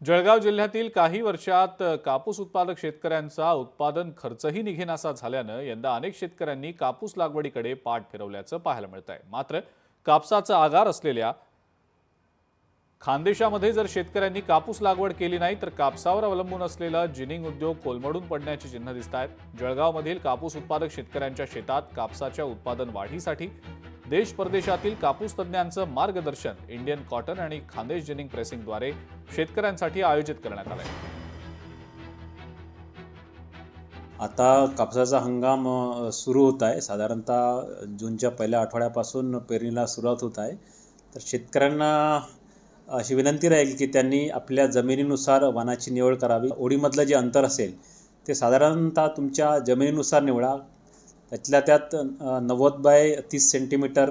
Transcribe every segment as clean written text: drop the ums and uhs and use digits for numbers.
जळगाव जिल्ह्यातील काही वर्षात कापूस उत्पादक शेतकऱ्यांचा उत्पादन खर्चही निघेनासा झाल्यानं यंदा अनेक शेतकऱ्यांनी कापूस लागवडीकडे पाठ फिरवल्याचं पाहायला मिळतंय। मात्र कापसाचा आगार असलेल्या खानदेशामध्ये जर शेतकऱ्यांनी कापूस लागवड केली नाही तर कापसावर अवलंबून असलेला जिनिंग उद्योग कोलमडून पडण्याची चिन्ह दिसतायत। जळगावमधील कापूस उत्पादक शेतकऱ्यांच्या शेतात कापसाच्या उत्पादन वाढीसाठी देश परदेशातील कापूस तज्ञांचं मार्गदर्शन इंडियन कॉटन आणि खानदेश जिनिंग प्रेसिंगद्वारे शेतकऱ्यांसाठी आयोजित करण्यात आलंय। आता कापसाचा हंगाम सुरू होत आहे। साधारणतः जूनच्या पहिल्या आठवड्यापासून पेरणीला सुरुवात होत आहे। तर शेतकऱ्यांना अशी विनंती राहील की त्यांनी आपल्या जमिनीनुसार वाणाची निवड करावी। ओढीमधलं जे अंतर असेल ते साधारणतः तुमच्या जमिनीनुसार निवडा। त्यातल्या त्यात 90 बाय 30 सेंटीमीटर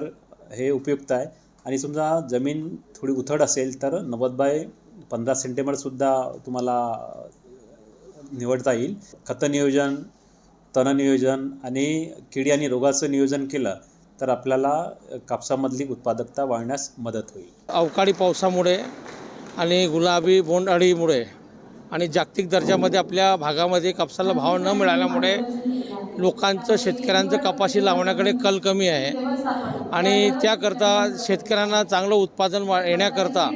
हे उपयुक्त आहे आणि समजा जमीन थोडी उथळ असेल तर 90 बाय 15 सेंटीमीटरसुद्धा तुम्हाला निवडता येईल। खत नियोजन, तण नियोजन आणि किडी आणि रोगाचं नियोजन केलं तर आपल्याला कापसामधली उत्पादकता वाढण्यास मदत होईल। अवकाळी पावसामुळे आणि गुलाबी बोंडअळीमुळे आणि जागतिक दर्जामध्ये आपल्या भागामध्ये कापसाला भाव न मिळाल्यामुळे लोकांचं शेतकऱ्यांचं कपाशी लावण्याकडे कल कमी आहे आणि त्याकरता शेतकऱ्यांना चांगलं उत्पादन येण्याकरता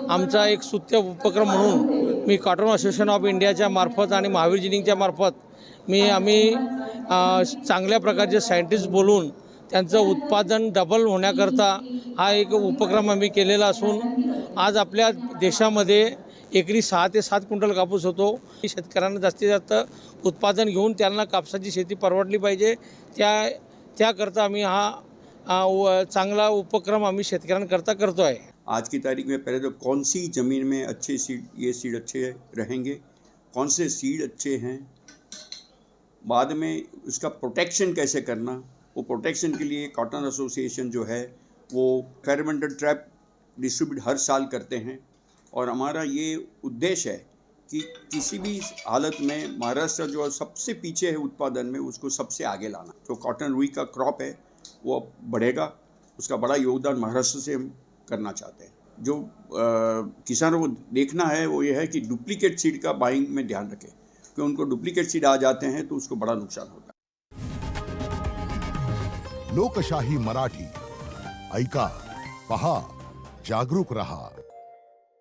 आमचा एक स्तुत्य उपक्रम म्हणून मी कॉटन असोसिएशन ऑफ इंडियाच्या मार्फत आणि महावीर जिनिंगच्या मार्फत आम्ही चांगल्या प्रकारचे सायंटिस्ट बोलून त्यांचं उत्पादन डबल होण्याकरता हा एक उपक्रम आम्ही केलेला असून आज आपल्या देशामध्ये एकरी 6 ते 7 क्विंटल कापूस होतो। शेतकऱ्यांना जास्तीत जास्त उत्पादन घेऊन त्यांना कापसाची शेती परवडली पाहिजे त्याकरता आम्ही हा चांगला उपक्रम आम्ही शेतकऱ्यांकरता करतो आहे। आज की तारीख में पहले तो कौन सी ज़मीन में अच्छे सीड, ये सीड अच्छे रहेंगे, कौन से सीड अच्छे हैं, बाद में उसका प्रोटेक्शन कैसे करना, वो प्रोटेक्शन के लिए कॉटन एसोसिएशन जो है वो फेरोमोन ट्रैप डिस्ट्रीब्यूट हर साल करते हैं और हमारा ये उद्देश्य है कि किसी भी हालत में महाराष्ट्र जो सबसे पीछे है उत्पादन में उसको सबसे आगे लाना। जो कॉटन रुई का क्रॉप है वो बढ़ेगा, उसका बड़ा योगदान महाराष्ट्र से हम करना चाहते हैं। जो किसानों को देखना है वो ये है कि डुप्लीकेट सीड का बाइंग में ध्यान रखें, कि उनको डुप्लीकेट सीड आ जाते हैं तो उसको बड़ा नुकसान होता है। लोकशाही मराठी ऐका, पहा, जागरूक रहा।